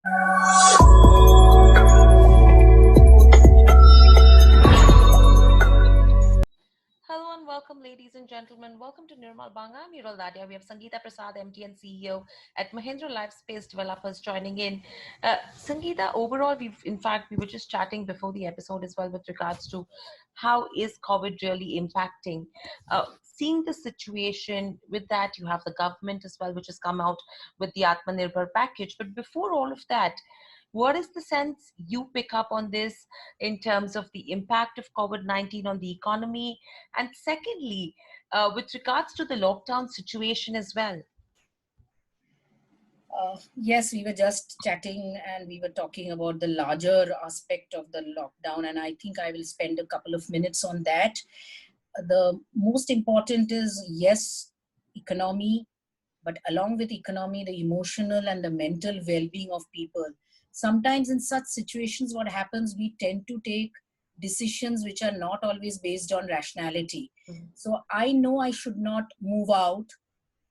Hello and welcome, ladies and gentlemen. Welcome to Nirmal. I'm Hiral Dadia. We have Sangeeta Prasad, MD and CEO at Mahindra Lifespace Developers joining in. Sangeeta, overall, we were just chatting before the episode as well with regards to how is COVID really impacting. Seeing the situation with that, you have the government as well, which has come out with the Atmanirbhar package. But before all of that, what is the sense you pick up on this in terms of the impact of COVID-19 on the economy? And secondly, with regards to the lockdown situation as well. Yes, we were just chatting and we were talking about the larger aspect of the lockdown, and I think I will spend a couple of minutes on that. The most important is, yes, economy, but along with economy, the emotional and the mental well-being of people. Sometimes in such situations, what happens, we tend to take decisions which are not always based on rationality. So I know I should not move out,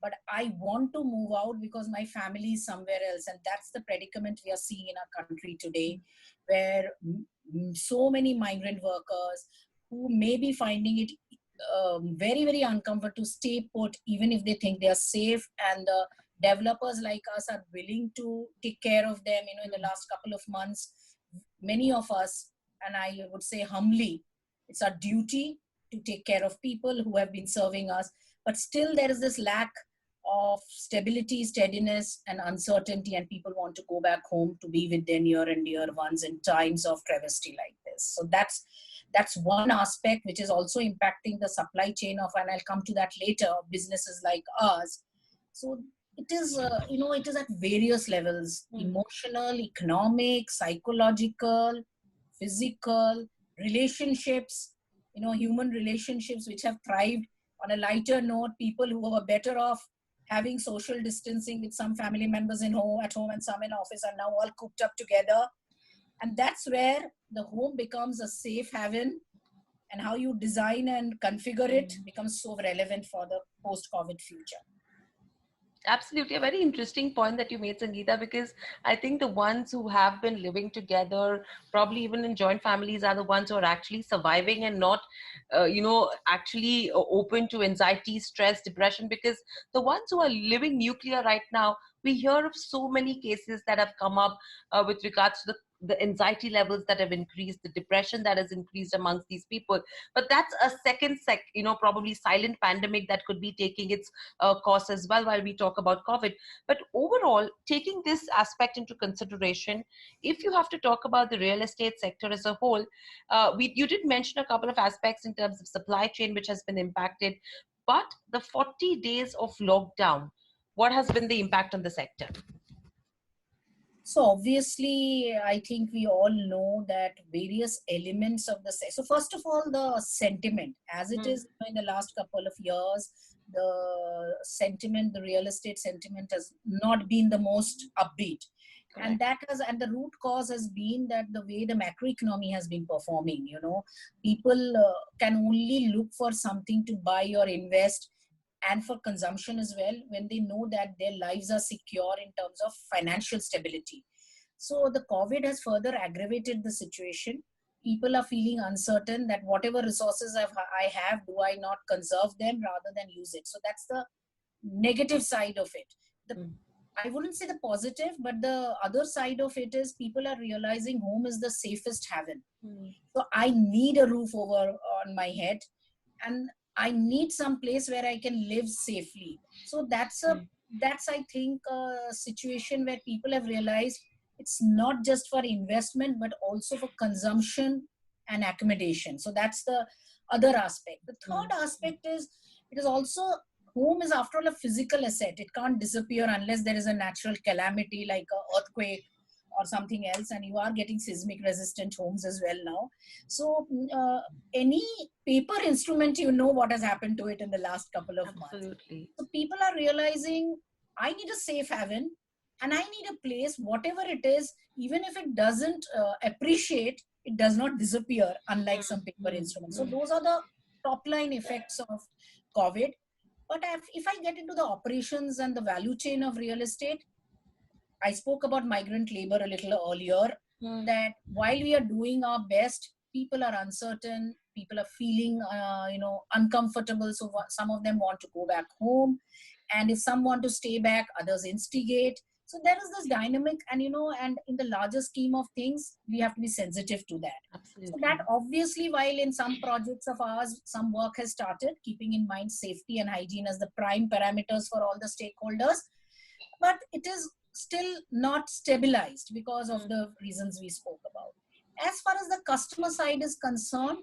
but I want to move out because my family is somewhere else. And that's the predicament we are seeing in our country today, where so many migrant workers who may be finding it very, very uncomfortable to stay put, even if they think they are safe. And the developers like us are willing to take care of them. In the last couple of months, many of us, and I would say humbly, it's our duty to take care of people who have been serving us. But still, there is this lack of stability, steadiness, and uncertainty, and people want to go back home to be with their near and dear ones in times of travesty like this. So that's one aspect which is also impacting the supply chain of, and I'll come to that later, businesses like ours. So it is, it is at various levels: emotional, economic, psychological, physical, relationships, human relationships which have thrived. On a lighter note, people who were better off having social distancing with some family members at home and some in office are now all cooped up together. And that's where the home becomes a safe haven, and how you design and configure it becomes so relevant for the post-COVID future. Absolutely, a very interesting point that you made, Sangeeta, because I think the ones who have been living together, probably even in joint families, are the ones who are actually surviving and not, actually open to anxiety, stress, depression. Because the ones who are living nuclear right now, we hear of so many cases that have come up with regards to the anxiety levels that have increased, the depression that has increased amongst these people. But that's a probably silent pandemic that could be taking its course as well while we talk about COVID. But overall, taking this aspect into consideration, if you have to talk about the real estate sector as a whole, you did mention a couple of aspects in terms of supply chain, which has been impacted. But the 40 days of lockdown, what has been the impact on the sector? So obviously, I think we all know that various elements of so first of all, the sentiment, as it is in the last couple of years, the real estate sentiment has not been the most upbeat. Correct. And the root cause has been that the way the macroeconomy has been performing, people can only look for something to buy or invest, and for consumption as well, when they know that their lives are secure in terms of financial stability. So the COVID has further aggravated the situation. People are feeling uncertain that whatever resources I have, do I not conserve them rather than use it? So that's the negative side of it. I wouldn't say the positive, but the other side of it is people are realizing home is the safest haven. So I need a roof over on my head, and I need some place where I can live safely. So that's I think a situation where people have realized it's not just for investment, but also for consumption and accommodation. So that's the other aspect. The third aspect is, it is also, home is after all a physical asset. It can't disappear unless there is a natural calamity like an earthquake or something else, and you are getting seismic resistant homes as well now. So any paper instrument, what has happened to it in the last couple of months. So people are realizing, I need a safe haven, and I need a place, whatever it is, even if it doesn't appreciate, it does not disappear, unlike some paper instruments. So those are the top line effects of COVID. But if I get into the operations and the value chain of real estate, I spoke about migrant labor a little earlier, Hmm. that while we are doing our best, people are uncertain, people are feeling, uncomfortable. So some of them want to go back home. And if some want to stay back, others instigate. So there is this dynamic, and and in the larger scheme of things, we have to be sensitive to that. So that Absolutely. obviously, while in some projects of ours, some work has started, keeping in mind safety and hygiene as the prime parameters for all the stakeholders, but it is still not stabilized because of Hmm. the reasons we spoke about. As far as the customer side is concerned,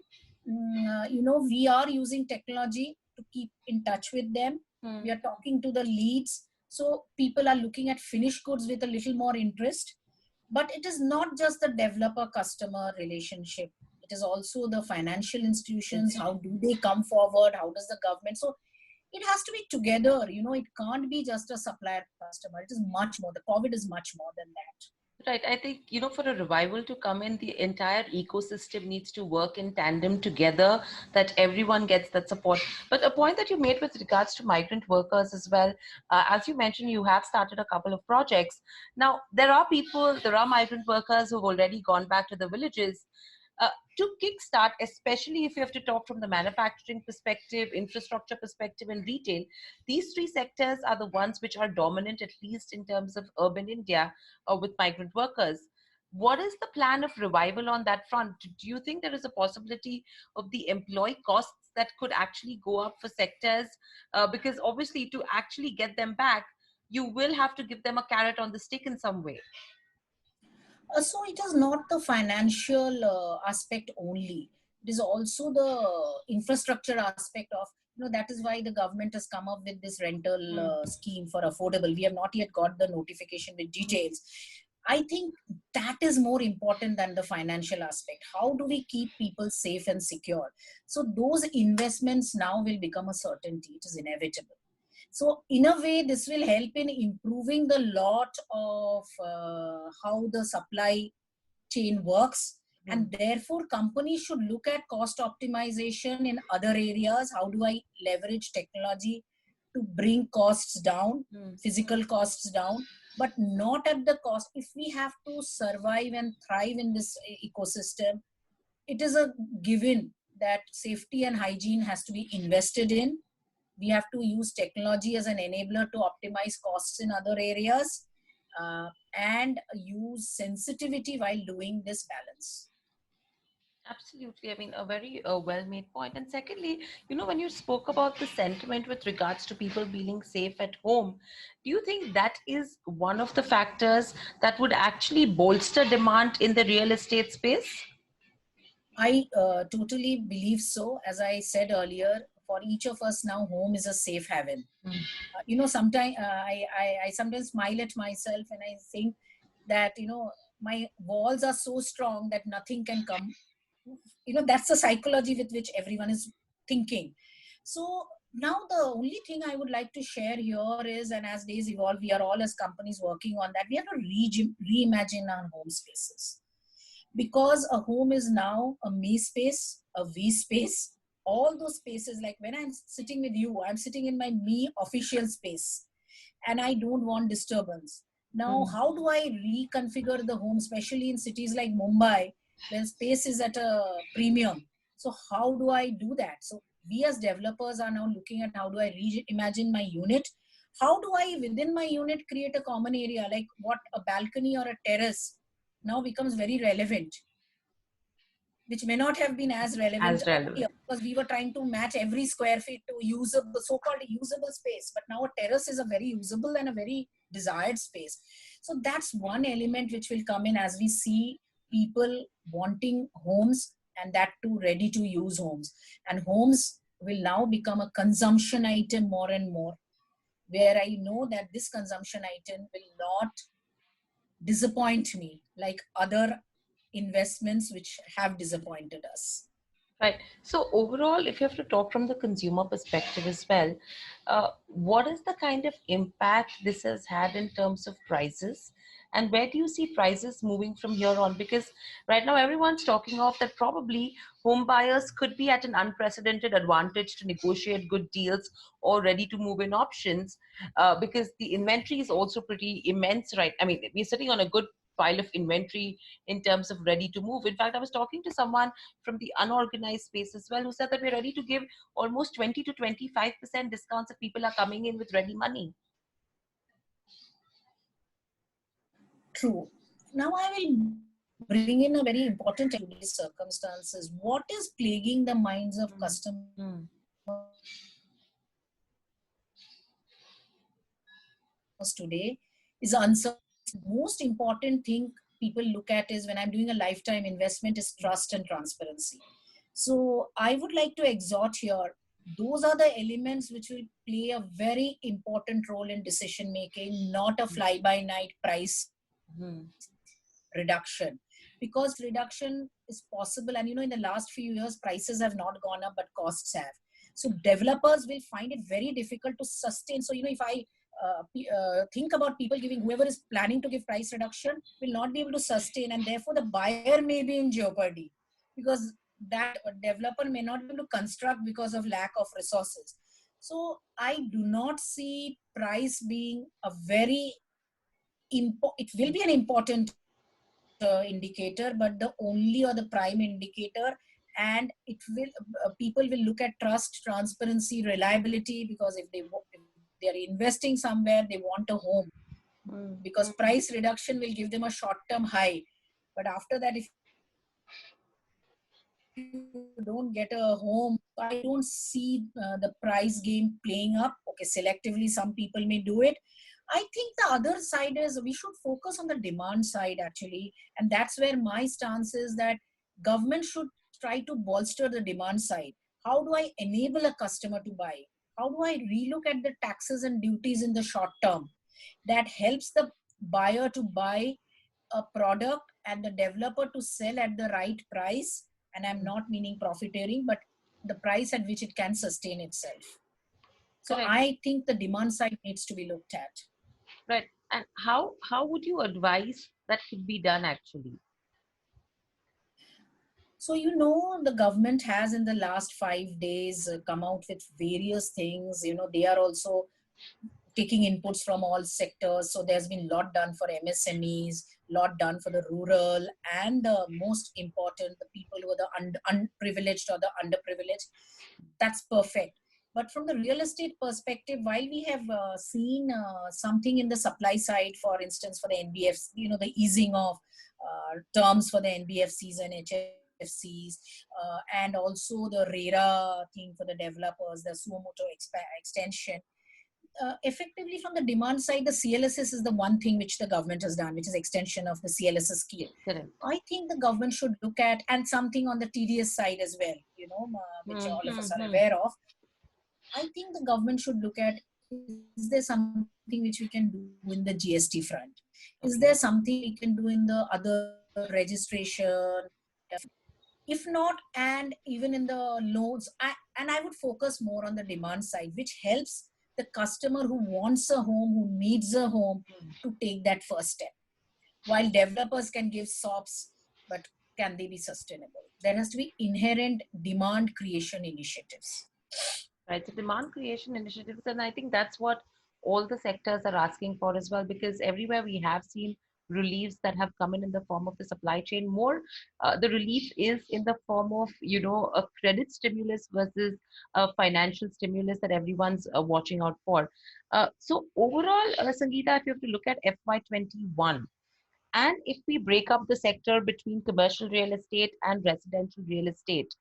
we are using technology to keep in touch with them. We Hmm. are talking to the leads. So people are looking at finished goods with a little more interest. But it is not just the developer customer relationship. It is also the financial institutions. How do they come forward? How does the government? So it has to be together. It can't be just a supplier customer. It is much more. The COVID is much more than that. Right. I think, for a revival to come in, the entire ecosystem needs to work in tandem together, that everyone gets that support. But a point that you made with regards to migrant workers as well, as you mentioned, you have started a couple of projects. Now, there are migrant workers who've already gone back to the villages. Uh, to kickstart, especially if you have to talk from the manufacturing perspective, infrastructure perspective, and retail, these three sectors are the ones which are dominant, at least in terms of urban India, with migrant workers. What is the plan of revival on that front? Do you think there is a possibility of the employee costs that could actually go up for sectors? Because obviously, to actually get them back, you will have to give them a carrot on the stick in some way. So it is not the financial aspect only. It is also the infrastructure aspect of, that is why the government has come up with this rental Hmm. scheme for affordable. We have not yet got the notification with details. I think that is more important than the financial aspect. How do we keep people safe and secure? So those investments now will become a certainty. It is inevitable. So in a way, this will help in improving the lot of how the supply chain works. Hmm. And therefore, companies should look at cost optimization in other areas. How do I leverage technology to bring costs down, Hmm. physical costs down, but not at the cost. If we have to survive and thrive in this ecosystem, it is a given that safety and hygiene has to be invested in. We have to use technology as an enabler to optimize costs in other areas, and use sensitivity while doing this balance. Absolutely. I mean, a very well made point. And secondly, when you spoke about the sentiment with regards to people feeling safe at home, do you think that is one of the factors that would actually bolster demand in the real estate space? I totally believe so. As I said earlier, for each of us now, home is a safe haven. Sometimes I sometimes smile at myself and I think that my walls are so strong that nothing can come. That's the psychology with which everyone is thinking. So now the only thing I would like to share here is, and as days evolve, we are all as companies working on that. We have to reimagine our home spaces, because a home is now a me space, a we space. All those spaces, like when I'm sitting with you, I'm sitting in my me official space, and I don't want disturbance. Now, Hmm. how do I reconfigure the home, especially in cities like Mumbai, where space is at a premium? So, how do I do that? So, we as developers are now looking at how do I reimagine my unit? How do I, within my unit, create a common area, like what a balcony or a terrace now becomes very relevant, which may not have been as relevant As earlier, relevant. because we were trying to match every square feet to usable, so-called usable space. But now a terrace is a very usable and a very desired space. So that's one element which will come in as we see people wanting homes, and that too ready to use homes. And homes will now become a consumption item more and more, where I know that this consumption item will not disappoint me like other investments which have disappointed us. Right. So overall, if you have to talk from the consumer perspective as well, what is the kind of impact this has had in terms of prices? And where do you see prices moving from here on? Because right now everyone's talking of that probably home buyers could be at an unprecedented advantage to negotiate good deals or ready to move in options, because the inventory is also pretty immense, right? I mean, we're sitting on a good pile of inventory in terms of ready to move. In fact, I was talking to someone from the unorganized space as well, who said that we're ready to give almost 20 to 25% discounts if people are coming in with ready money. True. Now I will bring in a very important today's circumstances. What is plaguing the minds of customers today Mm, is uncertainty. Most important thing people look at is when I'm doing a lifetime investment is trust and transparency. So I would like to exhort here, those are the elements which will play a very important role in decision making, not a fly by night price mm, reduction. Because price reduction is possible, and in the last few years prices have not gone up but costs have. So developers will find it very difficult to sustain. So if I think about people giving, whoever is planning to give price reduction will not be able to sustain, and therefore the buyer may be in jeopardy, because that developer may not be able to construct because of lack of resources. So I do not see price being a very it will be an important indicator, but the only or the prime indicator. And it will people will look at trust, transparency, reliability, because if they are investing somewhere, they want a home, mm, because price reduction will give them a short term high. But after that, if you don't get a home, I don't see the price game playing up. Okay, selectively some people may do it. I think the other side is we should focus on the demand side actually, and that's where my stance is that government should try to bolster the demand side. How do I enable a customer to buy? How do I relook at the taxes and duties in the short term that helps the buyer to buy a product and the developer to sell at the right price? And I'm not meaning profiteering, but the price at which it can sustain itself. So I correct. think the demand side needs to be looked at. Right. And how would you advise that could be done actually? So, the government has in the last 5 days come out with various things. They are also taking inputs from all sectors. So there's been a lot done for MSMEs, lot done for the rural, and the most important, the people who are the unprivileged or the underprivileged. That's perfect. But from the real estate perspective, while we have seen something in the supply side, for instance, for the NBFs, the easing of terms for the NBFCs and HFCs, and also the RERA thing for the developers, the Suomoto extension. Effectively from the demand side, the CLSS is the one thing which the government has done, which is extension of the CLSS scheme. Correct. I think the government should look at, and something on the TDS side as well, which Hmm, all of hmm, us are hmm. aware of. I think the government should look at, is there something which we can do in the GST front? Is there something we can do Okay. in the other registration, if not, and even in the loans, and I would focus more on the demand side, which helps the customer who wants a home, who needs a home, to take that first step. While developers can give sops, but can they be sustainable? There has to be inherent demand creation initiatives. Right. So demand creation initiatives, and I think that's what all the sectors are asking for as well, because everywhere we have seen reliefs that have come in the form of the supply chain. More, the relief is in the form of a credit stimulus versus a financial stimulus that everyone's watching out for. So overall, Sangeeta, if you have to look at FY21, and if we break up the sector between commercial real estate and residential real estate,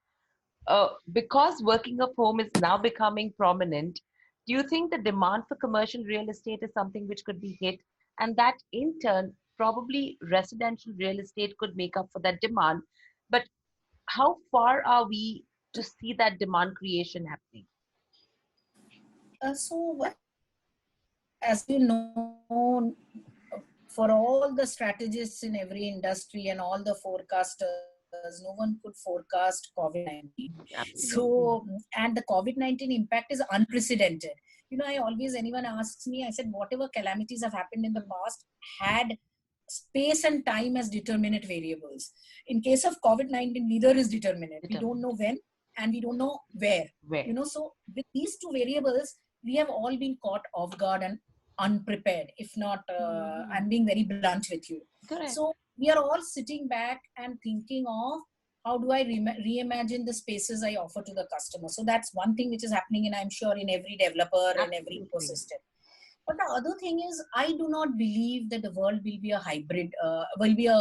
because working of home is now becoming prominent, do you think the demand for commercial real estate is something which could be hit? And that in turn, probably residential real estate could make up for that demand. But how far are we to see that demand creation happening? So, for all the strategists in every industry and all the forecasters, No one could forecast COVID-19. Absolutely. So, and the COVID-19 impact is unprecedented. I always, anyone asks me, I said, whatever calamities have happened in the past had space and time as determinate variables. In case of COVID-19, neither is determinate. We don't Determined. know when and we don't know where. Where? So with these two variables, we have all been caught off guard and unprepared. If not, Mhm. I'm being very blunt with you. Correct. So we are all sitting back and thinking of how do I reimagine the spaces I offer to the customer. So that's one thing which is happening, and I'm sure in every developer, in every Absolutely. ecosystem. But the other thing is, I do not believe that the world will be a hybrid, will be a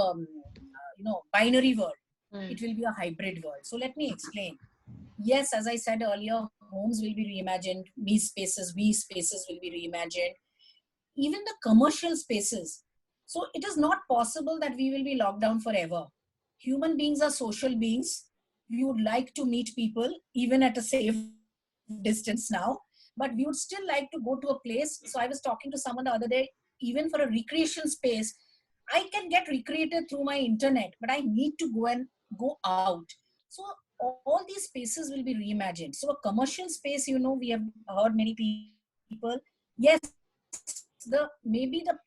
binary world. Mm. It will be a hybrid world. So let me explain. Yes, as I said earlier, homes will be reimagined, we spaces will be reimagined, even the commercial spaces. So it is not possible that we will be locked down forever. Human beings are social beings. We would like to meet people, even at a safe distance now, but we would still like to go to a place. So I was talking to someone the other day, even for a recreation space, I can get recreated through my internet, but I need to go out. So all these spaces will be reimagined. So a commercial space, we have heard many people. Yes, the maybe the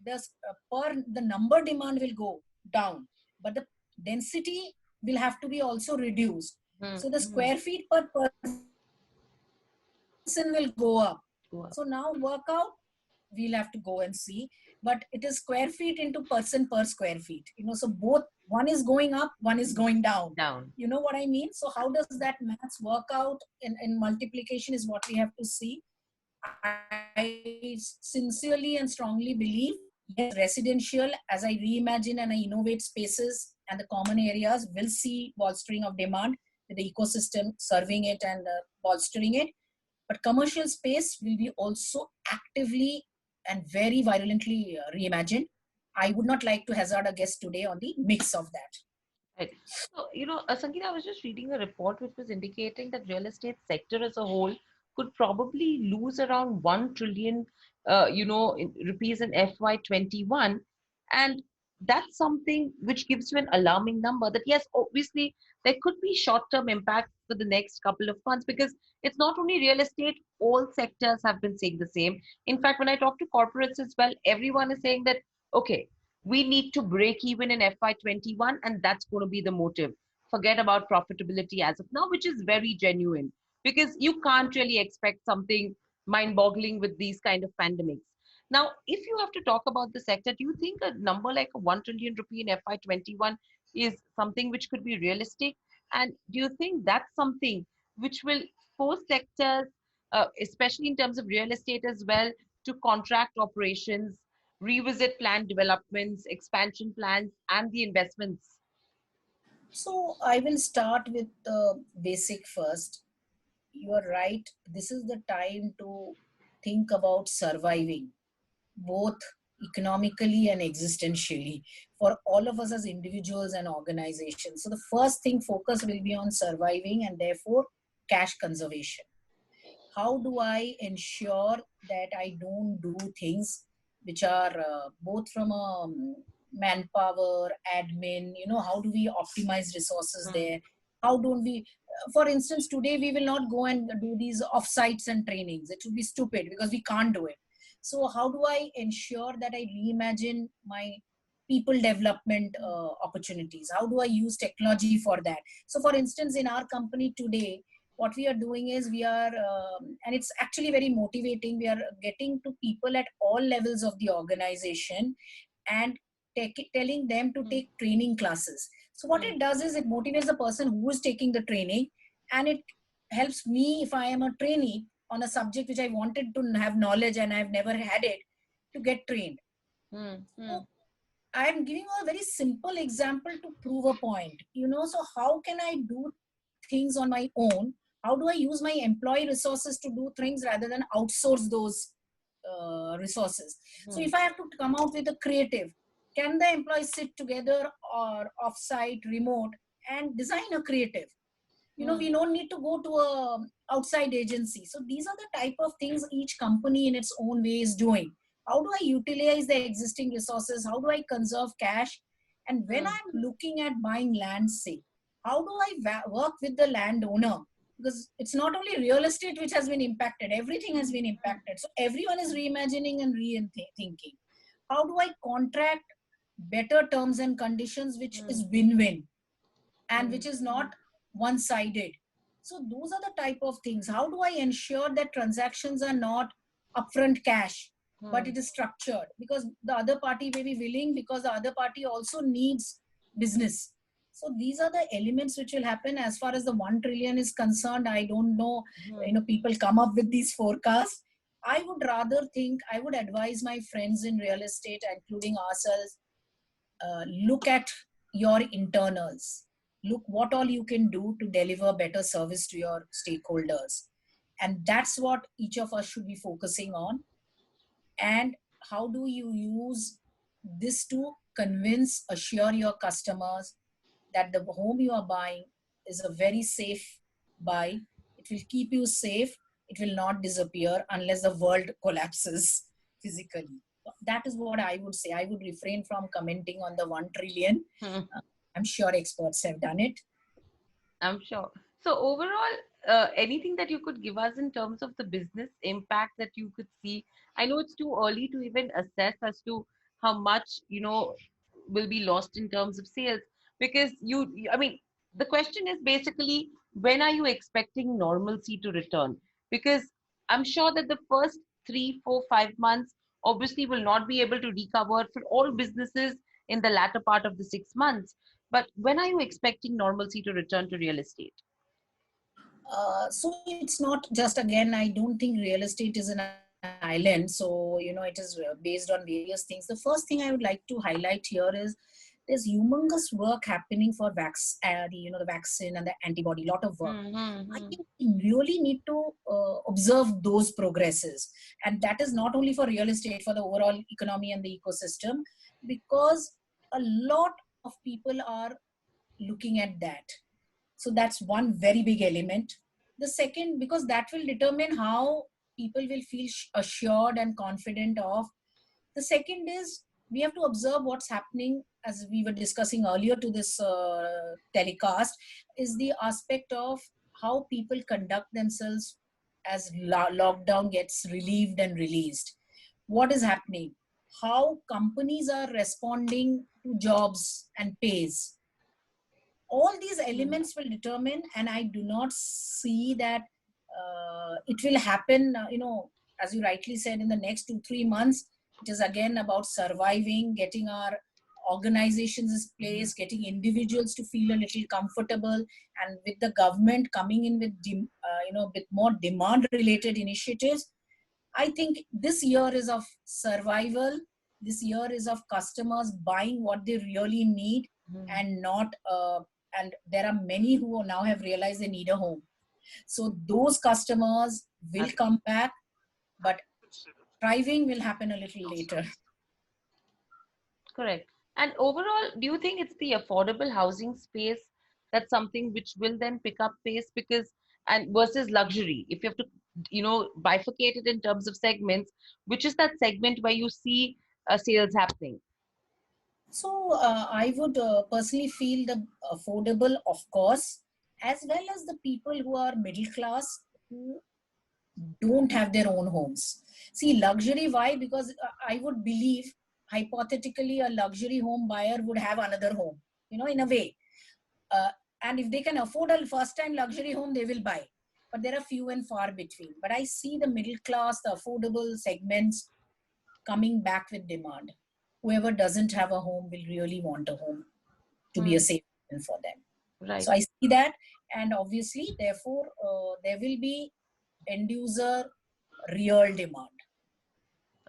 the number demand will go down, but the density will have to be also reduced. So the Mm. square Mm. feet per person will go up. So now work out, Go up. we'll have to go and see, but it is square feet into person per square feet. So both, one is going up, one is going down. You know what I mean? Down. So how does that maths work out in multiplication is what we have to see. I sincerely and strongly believe, yes, residential, as I reimagine and I innovate spaces and the common areas, will see bolstering of demand with the ecosystem serving it and bolstering it. But commercial space will be also actively and very virulently reimagined. I would not like to hazard a guess today on the mix of that. Right. So, Sangeeta, I was just reading a report which was indicating that real estate sector as a whole could probably lose around 1 trillion, rupees in FY21. And that's something which gives you an alarming number that, yes, obviously, there could be short-term impact for the next couple of months because it's not only real estate, all sectors have been saying the same. In fact, when I talk to corporates as well, everyone is saying that, okay, we need to break even in FY21, and that's going to be the motive. Forget about profitability as of now, which is very genuine because you can't really expect something mind boggling with these kind of pandemics. Now, if you have to talk about the sector, do you think a number like a 1 trillion rupee in FY21 is something which could be realistic? And do you think that's something which will force sectors, especially in terms of real estate as well, to contract operations, revisit planned developments, expansion plans, and the investments? So I will start with the basic first. You are right. This is the time to think about surviving, both economically and existentially, for all of us as individuals and organizations. So the first thing focus will be on surviving and therefore cash conservation. How do I ensure that I don't do things which are both from a manpower, admin, how do we optimize resources Mm, there? How don't we, for instance, today we will not go and do these offsites and trainings. It would be stupid because we can't do it. So how do I ensure that I reimagine my people development opportunities? How do I use technology for that? So for instance, in our company today, what we are doing is we are and it's actually very motivating, we are getting to people at all levels of the organization and telling them to mm, take training classes. So what mm, it does is it motivates the person who is taking the training, and it helps me, if I am a trainee on a subject which I wanted to have knowledge and I've never had it, to get trained. mm, So mm, I'm giving a very simple example to prove a point. So how can I do things on my own? How do I use my employee resources to do things rather than outsource those resources? So mm, if I have to come out with a creative, can the employees sit together or offsite, remote, and design a creative? We mm, don't need to go to a outside agency. So these are the type of things each company in its own way is doing. How do I utilize the existing resources? How do I conserve cash And when Hmm. I'm looking at buying land, say, how do I work with the landowner? Because it's not only real estate which has been impacted, everything has been impacted. So everyone is reimagining and rethinking. How do I contract better terms and conditions which Hmm. is win-win and Hmm. which is not one-sided? So those are the type of things. How do I ensure that transactions are not upfront cash, but Hmm. it is structured? Because the other party may be willing, because the other party also needs business. So these are the elements which will happen. As far as the 1 trillion is concerned, I don't know, Hmm. people come up with these forecasts. I would rather think, I would advise my friends in real estate, including ourselves, look at your internals. Look what all you can do to deliver better service to your stakeholders. And that's what each of us should be focusing on. And how do you use this to convince, assure your customers that the home you are buying is a very safe buy. It will keep you safe. It will not disappear unless the world collapses physically. That is what I would say. I would refrain from commenting on the 1 trillion. Hmm. Uh, I'm sure experts have done it. I'm sure. So overall, anything that you could give us in terms of the business impact that you could see? I know it's too early to even assess as to how much, will be lost in terms of sales because I mean, the question is basically when are you expecting normalcy to return? Because I'm sure that the first 3, 4, 5 months obviously will not be able to recover for all businesses in the latter part of the 6 months. But when are you expecting normalcy to return to real estate? So it's not just, again, I don't think real estate is an island. So, it is based on various things. The first thing I would like to highlight here is there's humongous work happening for the vaccine and the antibody, lot of work. I Mm-hmm. think we really need to observe those progresses. And that is not only for real estate, for the overall economy and the ecosystem, because a lot of people are looking at that. So that's one very big element. The second, because that will determine how people will feel assured and confident of. The second is, we have to observe what's happening, as we were discussing earlier to this telecast, is the aspect of how people conduct themselves as lockdown gets relieved and released. What is happening? How companies are responding to jobs and pays. All these elements will determine, and I do not see that it will happen, as you rightly said, in the next 2 3 months. It is again about surviving, getting our organizations in place, getting individuals to feel a little comfortable, and with the government coming in with with more demand related initiatives. I think this year is of survival. This year is of customers buying what they really need, Mm-hmm. and not. And there are many who now have realized they need a home. So those customers will come back, but thriving will happen a little later. Correct. And overall, do you think it's the affordable housing space that's something which will then pick up pace because and versus luxury? If you have to, bifurcate it in terms of segments, which is that segment where you see sales happening? So I would personally feel the affordable, of course, as well as the people who are middle class, who don't have their own homes. See, luxury, why? Because I would believe, hypothetically, a luxury home buyer would have another home, in a way. Uh, and if they can afford a first time luxury home, they will buy. But there are few and far between. But I see the middle class, the affordable segments coming back with demand. Whoever doesn't have a home will really want a home to be a Hmm. safe haven for them. So Right. I see that, and obviously, therefore, there will be end user real demand.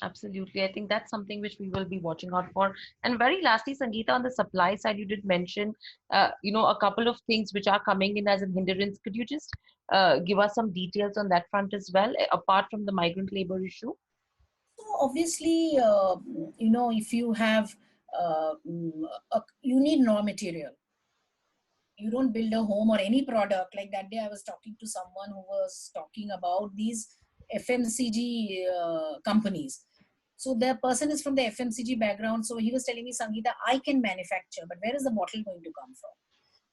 Absolutely. I think that's something which we will be watching out for. And very lastly, Sangeeta, on the supply side, you did mention, a couple of things which are coming in as a hindrance. Could you just give us some details on that front as well, apart from the migrant labor issue? So obviously, if you have, you need raw material. You don't build a home or any product. Like that day I was talking to someone who was talking about these FMCG companies. So the person is from the FMCG background. So he was telling me, Sangeeta, I can manufacture, but where is the bottle going to come from?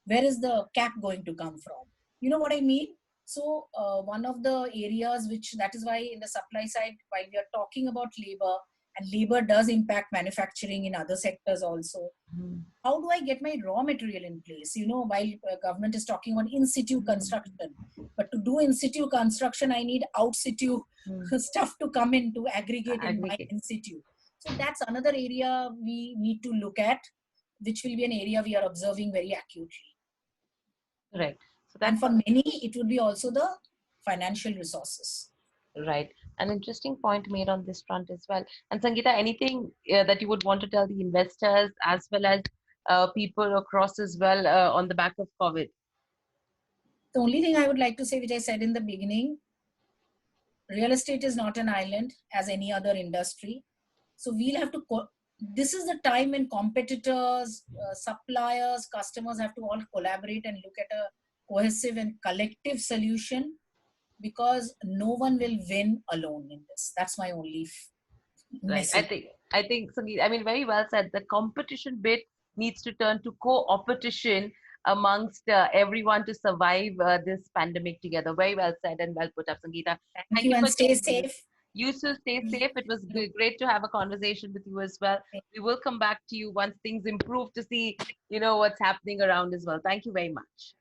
Where is the cap going to come from? You know what I mean? So one of the areas which, that is why in the supply side, while we are talking about labor, and labor does impact manufacturing in other sectors also, how do I get my raw material in place? You know, while government is talking about in situ construction, but to do in situ construction, I need out situ stuff to come in to aggregate in my Aggregate. in situ. So that's another area we need to look at, which will be an area we are observing very acutely. Correct. So And that's for many, it would be also the financial resources. right. An interesting point made on this front as well. And Sangeeta, anything that you would want to tell the investors as well as people across as well on the back of COVID? The only thing I would like to say, which I said in the beginning, real estate is not an island as any other industry. So we'll have to, this is the time when competitors, suppliers, customers have to all collaborate and look at a cohesive and collective solution, because no one will win alone in this. That's my only Right. message. I think Sangeet, I mean, very well said. The competition bit needs to turn to co-opetition amongst everyone to survive this pandemic together. Very well said and well put up, Sangeeta. Thank Thank you you and for stay joining us. safe. You too, stay We safe. It was look great to have a conversation with you as well. We will come back to you once things improve to see, what's happening around as well. Thank you very much.